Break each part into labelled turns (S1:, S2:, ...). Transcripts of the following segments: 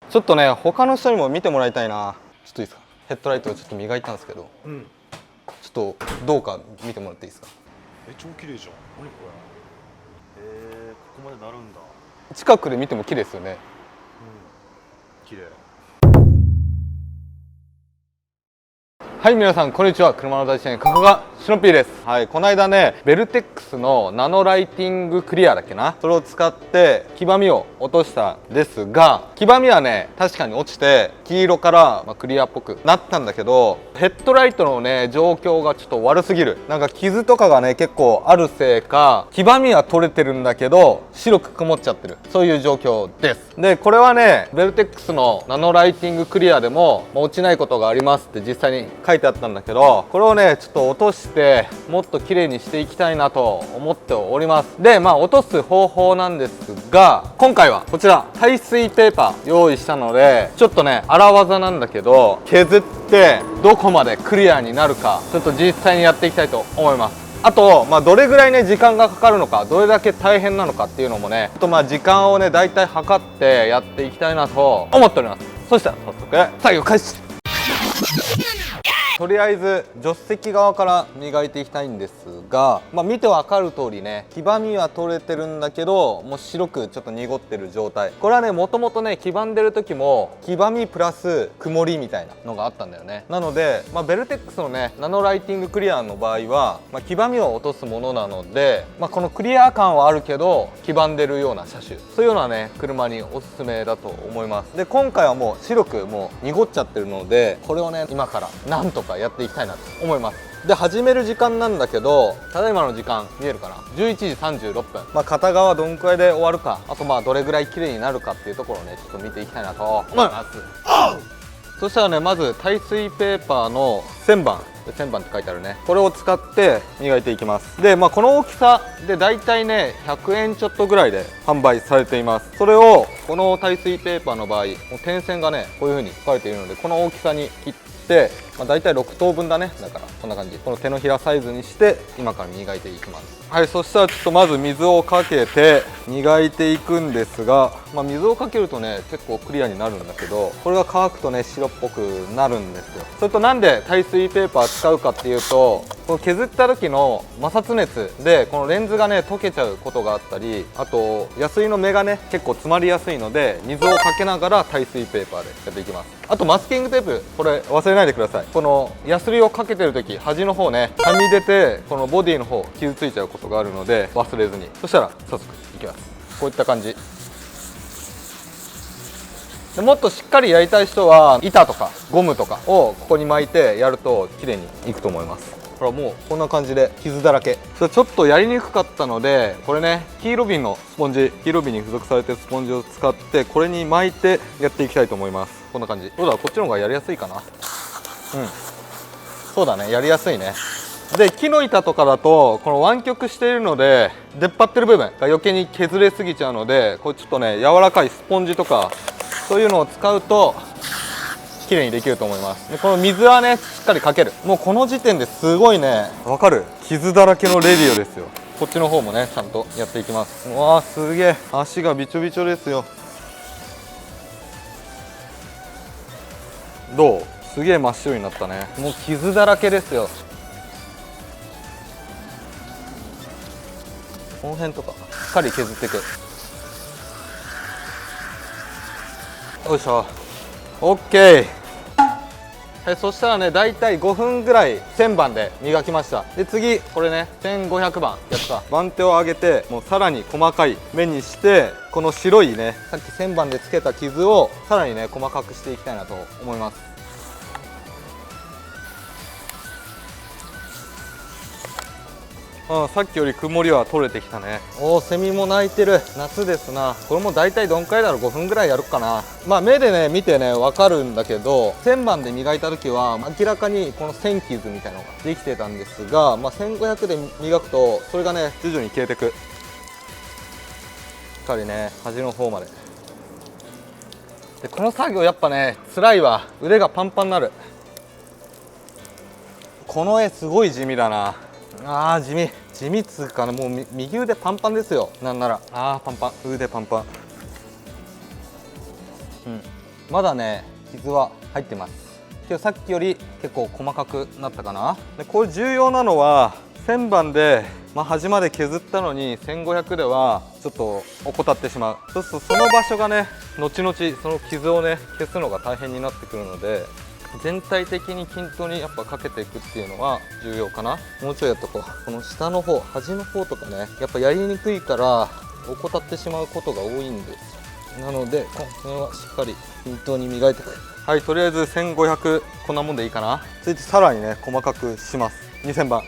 S1: ちょっとね他の人にも見てもらいたいな。ちょっといいですか。ヘッドライトをちょっと磨いたんですけど、ちょっとどうか見てもらっていいですか。
S2: 超綺麗じゃん。何これ。ここまでなるんだ。
S1: 近くで見ても綺麗ですよね。
S2: 綺麗。
S1: はい、皆さんこんにちは。車の大地園加古川シノピーです。はい、この間ねベルテックスのナノライティングクリアだっけな、それを使って黄ばみを落としたんですが、黄ばみはね確かに落ちて黄色からクリアっぽくなったんだけど、ヘッドライトのね状況がちょっと悪すぎる。なんか傷とかがね結構あるせいか、黄ばみは取れてるんだけど白く曇っちゃってる、そういう状況です。でこれはねベルテックスのナノライティングクリアでも落ちないことがありますって実際に書いてあったんだけど、これをねちょっと落としてもっと綺麗にしていきたいなと思っております。で落とす方法なんですが、今回はこちら耐水ペーパー用意したので、ちょっとね荒技なんだけど削ってどこまでクリアになるかちょっと実際にやっていきたいと思います。あと、どれぐらいね時間がかかるのか、どれだけ大変なのかっていうのもね、時間をねだいたい測ってやっていきたいなと思っております。そしたら早速作業開始。とりあえず助手席側から磨いていきたいんですが、見てわかる通りね黄ばみは取れてるんだけど、もう白くちょっと濁ってる状態。これはねもともとね黄ばんでる時も黄ばみプラス曇りみたいなのがあったんだよね。なので、ベルテックスのねナノライティングクリアの場合は、黄ばみを落とすものなので、このクリア感はあるけど黄ばんでるような車種、そういうようなね車におすすめだと思います。で今回はもう白くもう濁っちゃってるので、これをね今からなんとかやっていきたいなと思います。で始める時間なんだけど、ただいまの時間見えるかな、11時36分。片側どんくらいで終わるか、あとどれぐらい綺麗になるかっていうところをねちょっと見ていきたいなと思います。そしたらねまず耐水ペーパーの1000番って書いてあるね、これを使って磨いていきます。でこの大きさでだいたいね100円ちょっとぐらいで販売されています。それをこの耐水ペーパーの場合、もう点線がねこういう風に書かれているので、この大きさに切って、だいたい6等分だね。だからこんな感じ、この手のひらサイズにして今から磨いていきます。はい、そしたらちょっとまず水をかけて磨いていくんですが、水をかけるとね結構クリアになるんだけど、これが乾くとね白っぽくなるんですよ。それとなんで耐水ペーパー使うかっていうと、この削った時の摩擦熱でこのレンズがね溶けちゃうことがあったり、あとヤスリの目がね結構詰まりやすいので、水をかけながら耐水ペーパーでやっていきます。あとマスキングテープ、これ忘れないでください。このヤスリをかけてる時端の方ねはみ出て、このボディの方傷ついちゃうことがあるので忘れずに。そしたら早速いきます。こういった感じで、もっとしっかりやりたい人は板とかゴムとかをここに巻いてやると綺麗にいくと思います。ほらもうこんな感じで傷だらけ。それちょっとやりにくかったので、これねキーロビンのスポンジ、キーロビンに付属されてるスポンジを使ってこれに巻いてやっていきたいと思います。こんな感じ。どうだ、こっちの方がやりやすいかな。そうだね、やりやすいね。で木の板とかだとこの湾曲しているので出っ張ってる部分が余計に削れすぎちゃうので、これちょっとね柔らかいスポンジとかそういうのを使うと綺麗にできると思います。でこの水はねしっかりかける。もうこの時点ですごいね、わかる、傷だらけのレディオですよ。こっちの方もねちゃんとやっていきます。うわーすげえ、足がびちょびちょですよ。どう、すげえ真っ白になったね。もう傷だらけですよ。この辺とかしっかり削っていく。よいしょ、 OK。はい、そしたらねだいたい5分ぐらい1000番で磨きました。で次これね1500番やった。番手を上げてもうさらに細かい目にして、この白いねさっき1000番でつけた傷をさらにね細かくしていきたいなと思います。さっきより曇りは取れてきたね。おお、セミも鳴いてる。夏ですな。これもだいたいどんくらいだろう、5分ぐらいやるかな。目でね見てね分かるんだけど、1000番で磨いた時は明らかにこの線傷みたいなのができてたんですが、1500で磨くとそれがね徐々に消えてく。しっかりね端の方まで。でこの作業やっぱね辛いわ。腕がパンパンになる。この絵すごい地味だな。地味っつうかね、もう右腕パンパンですよ。なんならパンパン、腕パンパン。まだね傷は入ってます。けどさっきより結構細かくなったかな。でこれ重要なのは1000番で、端まで削ったのに1500ではちょっと怠ってしまう。そうするとその場所がね後々その傷をね消すのが大変になってくるので、全体的に均等にやっぱかけていくっていうのは重要かな。もうちょいやっとこう、この下の方端の方とかねやっぱやりにくいから怠ってしまうことが多いんですよ。なのでこの辺はしっかり均等に磨いていく。はい、とりあえず1500こんなもんでいいかな。続いてさらにね細かくします。2000番。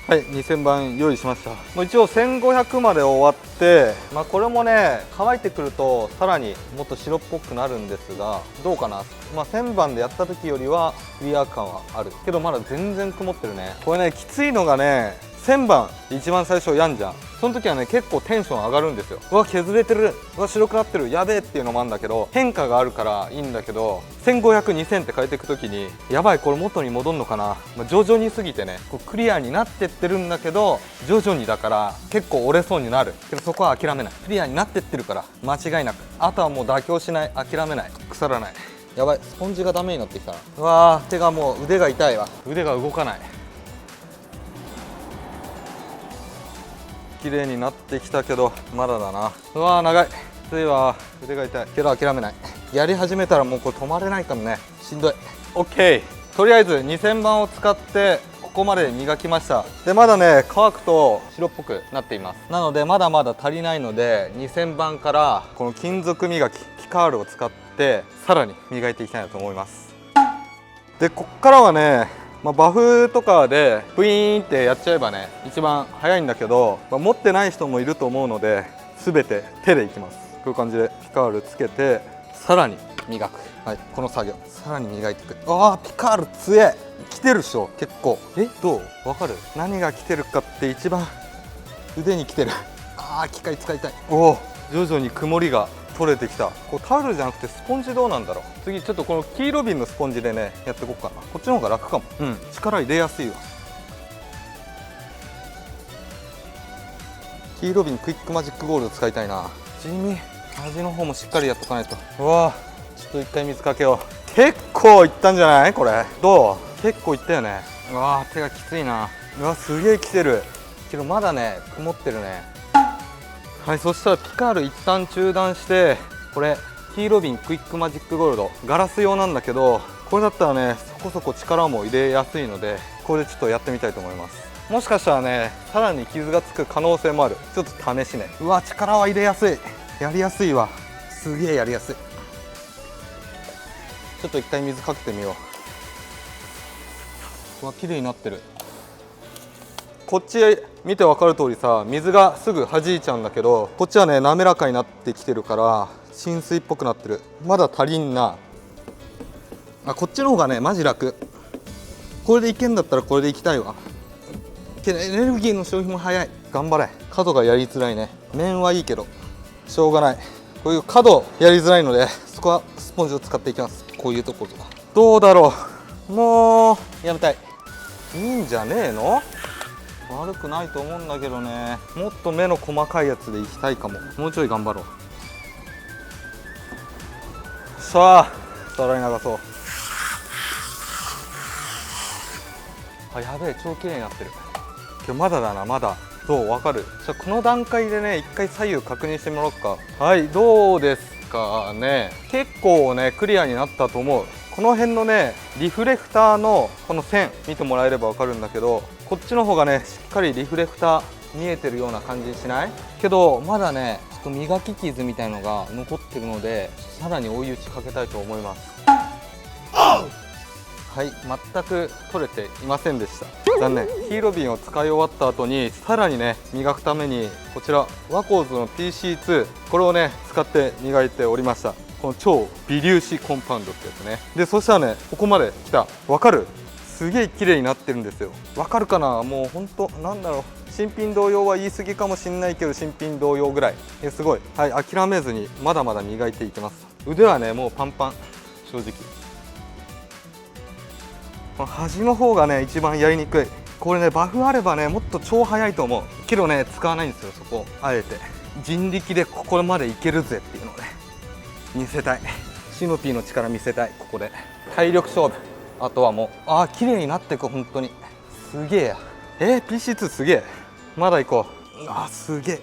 S1: はい、2000番用意しました。もう一応1500まで終わって、これもね乾いてくるとさらにもっと白っぽくなるんですが、どうかな。1000番でやった時よりはクリア感はあるけど、まだ全然曇ってるね。これねきついのがね、1000番一番最初やんじゃん。その時はね結構テンション上がるんですよ。うわ削れてる、うわ白くなってる、やべえっていうのもあるんだけど、変化があるからいいんだけど、1500、2000って変えていく時にやばいこれ元に戻るのかな、徐々に過ぎてねこうクリアになってってるんだけど、徐々にだから結構折れそうになるけど、そこは諦めない。クリアになってってるから間違いなく。あとはもう妥協しない、諦めない、腐らない。やばいスポンジがダメになってきたな。うわー手がもう腕が痛いわ。腕が動かない。綺麗になってきたけどまだだな。うわー長い、きついわ、腕が痛いけど諦めない。やり始めたらもうこれ止まれないかもね。しんどい。 OK、 とりあえず2000番を使ってここまで磨きました。でまだね乾くと白っぽくなっています。なのでまだまだ足りないので、2000番からこの金属磨きピカールを使ってさらに磨いていきたいなと思います。でこっからはねバフとかでブイーンってやっちゃえばね一番早いんだけど、持ってない人もいると思うので全て手でいきます。こういう感じでピカールつけてさらに磨く。はい、この作業さらに磨いていく。あーピカール強え、来てるっしょ結構。どうわかる？何が来てるかって一番腕に来てる。あー機械使いたい。おお徐々に曇りが取れてきた。こうタオルじゃなくてスポンジどうなんだろう。次ちょっとこの黄色瓶のスポンジでねやっていこうかな。こっちの方が楽かも。力入れやすいわ。黄色瓶クイックマジックゴールド使いたいな。地味味の方もしっかりやっとかないと。うわちょっと一回水かけよう。結構いったんじゃないこれ。どう？結構いったよね。うわ手がきついな。うわすげえ来てるけどまだね曇ってるね。はい、そしたらピカール一旦中断して、これ黄色瓶クイックマジックゴールドガラス用なんだけど、これだったらねそこそこ力も入れやすいので、これでちょっとやってみたいと思います。もしかしたらねさらに傷がつく可能性もある。ちょっと試しね。うわ力は入れやすい、やりやすいわ。すげえやりやすい。ちょっと一回水かけてみよう。うわ綺麗になってる。こっち見て分かる通りさ、水がすぐ弾いちゃうんだけど、こっちはね滑らかになってきてるから浸水っぽくなってる。まだ足りんな。こっちの方がねマジ楽。これでいけんだったらこれでいきたいわ。けどエネルギーの消費も早い。頑張れ。角がやりづらいね。面はいいけどしょうがない。こういう角やりづらいので、そこはスポンジを使っていきます。こういうところとか。どうだろう、もうやめたい。いいんじゃねえの。悪くないと思うんだけどね。もっと目の細かいやつでいきたいかも。もうちょい頑張ろう。さあさらに流そう。やべえ超綺麗になってるけどまだだな。まだどうわかる？じゃあこの段階でね一回左右確認してもらおうか。はい、どうですかね。結構ねクリアになったと思う。この辺のねリフレクターのこの線見てもらえればわかるんだけど、こっちの方がねしっかりリフレクター見えてるような感じしないけど、まだねちょっと磨き傷みたいのが残ってるので、さらに追い打ちかけたいと思います。はい、全く取れていませんでした。残念。黄色瓶を使い終わった後にさらにね磨くためにこちらワコーズの PC2 これをね使って磨いておりました。この超微粒子コンパウンドってやつね。でそしたらねここまで来た。わかる？すげえ綺麗になってるんですよ。わかるかな。もうほんとなんだろう、新品同様は言い過ぎかもしんないけど新品同様ぐらいすごい。はい、諦めずにまだまだ磨いていきます。腕はねもうパンパン。正直この端の方がね一番やりにくい。これねバフあればねもっと超速いと思うけどね使わないんですよ。そこあえて人力でここまでいけるぜっていうのをね見せたい。シノピーの力見せたい。ここで体力勝負。あとはもう綺麗になっていく。本当にすげえや。PC2 すげえ。まだ行こう。すげえ。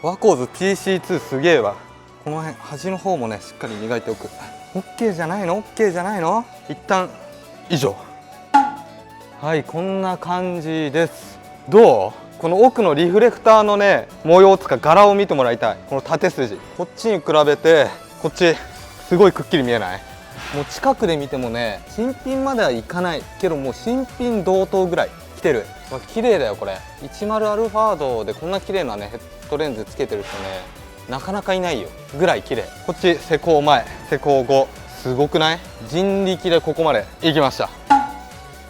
S1: ワコーズ PC2 すげえわ。この辺端の方もねしっかり磨いておく。 OK じゃないの？ OK じゃないの？一旦以上。はい、こんな感じです。どう？この奥のリフレクターのね模様つか柄を見てもらいたい。この縦筋、こっちに比べてこっちすごいくっきり見えない？もう近くで見てもね新品まではいかないけどもう新品同等ぐらい来てる。綺麗だよこれ。10アルファードでこんな綺麗なねヘッドレンズつけてる人ねなかなかいないよぐらい綺麗。こっち施工前、施工後、すごくない？人力でここまで行きました。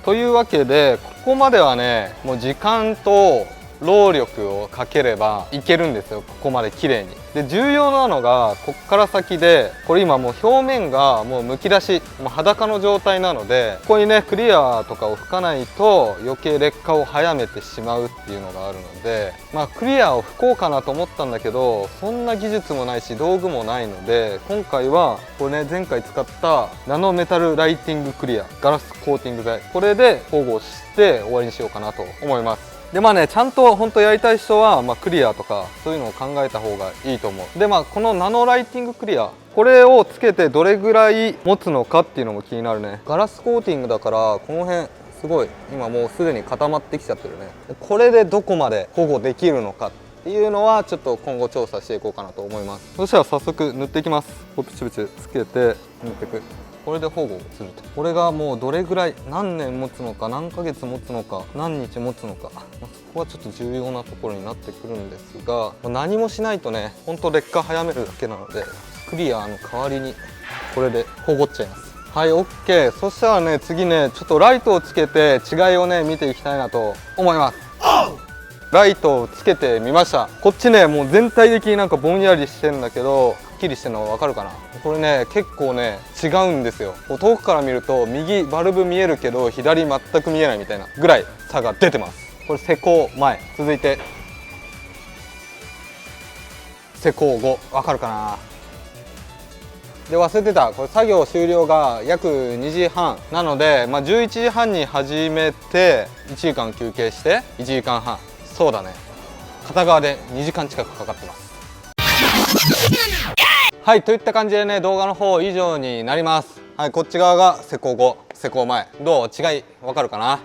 S1: というわけでここまではねもう時間と労力をかければいけるんですよ。ここまで綺麗に。で重要なのがこっから先で、これ今もう表面がもうむき出し、もう裸の状態なので、ここにねクリアとかを吹かないと余計劣化を早めてしまうっていうのがあるので、クリアを吹こうかなと思ったんだけどそんな技術もないし道具もないので、今回はこれね前回使ったナノメタルライティングクリアガラスコーティング剤、これで保護して終わりにしようかなと思います。でちゃんと本当やりたい人は、クリアとかそういうのを考えた方がいいと思う。でこのナノライティングクリア、これをつけてどれぐらい持つのかっていうのも気になるね。ガラスコーティングだからこの辺すごい今もうすでに固まってきちゃってるね。これでどこまで保護できるのかっていうのはちょっと今後調査していこうかなと思います。そしたら早速塗っていきます。こうピチピチつけて塗っていく。これで保護すると、これがもうどれぐらい何年持つのか何ヶ月持つのか何日持つのか、そこはちょっと重要なところになってくるんですが、何もしないとねほんと劣化早めるだけなので、クリアの代わりにこれで保護っちゃいます。はい OK。 そしたらね次ねちょっとライトをつけて違いをね見ていきたいなと思います。ライトをつけてみました。こっちねもう全体的になんかぼんやりしてんだけど、くっきりしてるの分かるかな。これね結構ね違うんですよ。遠くから見ると右バルブ見えるけど左全く見えないみたいなぐらい差が出てます。これ施工前、続いて施工後、分かるかな。で忘れてた、これ作業終了が約2時半なので、11時半に始めて1時間休憩して1時間半、そうだね片側で2時間近くかかってます。はい、といった感じでね動画の方以上になります。はい、こっち側が施工後施工前、どう違いわかるかな。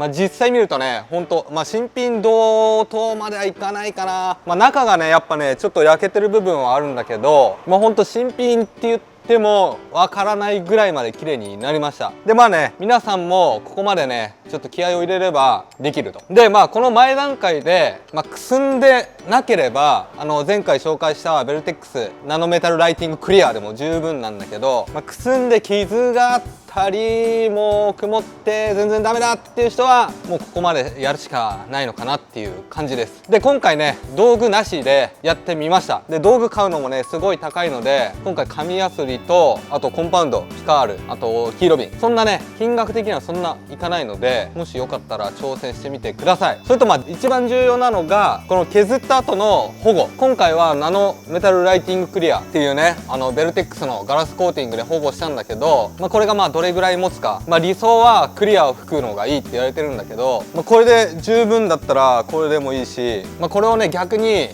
S1: 実際見るとねほんと、新品同等まではいかないかな。中がねやっぱねちょっと焼けてる部分はあるんだけど、ほんと新品って言ってもわからないぐらいまで綺麗になりました。で皆さんもここまでねちょっと気合を入れればできると。でこの前段階で、くすんでなければ前回紹介したベルテックスナノメタルライティングクリアでも十分なんだけど、くすんで傷があったりもう曇って全然ダメだっていう人はもうここまでやるしかないのかなっていう感じです。で今回ね道具なしでやってみました。で道具買うのもねすごい高いので、今回紙やすりとあとコンパウンド、ピカール、あとキーロビン、そんなね金額的にはそんないかないので、もしよかったら挑戦してみてください。それと一番重要なのがこの削った後の保護。今回はナノメタルライティングクリアっていうねベルテックスのガラスコーティングで保護したんだけど、これがどれぐらい持つか、理想はクリアを吹くのがいいって言われてるんだけど、これで十分だったらこれでもいいし、これをね逆に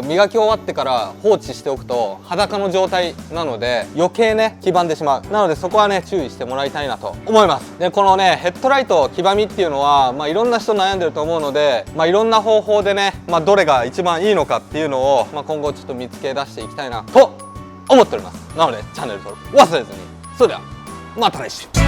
S1: 磨き終わってから放置しておくと裸の状態なので余計ね黄ばんでしまう。なのでそこはね注意してもらいたいなと思います。でこのねヘッドライト黄ばみっていうのはいろんな人悩んでると思うので、いろんな方法でね、どれが一番いいのかっていうのを、今後ちょっと見つけ出していきたいなと思っております。なのでチャンネル登録忘れずに。それではまた来週。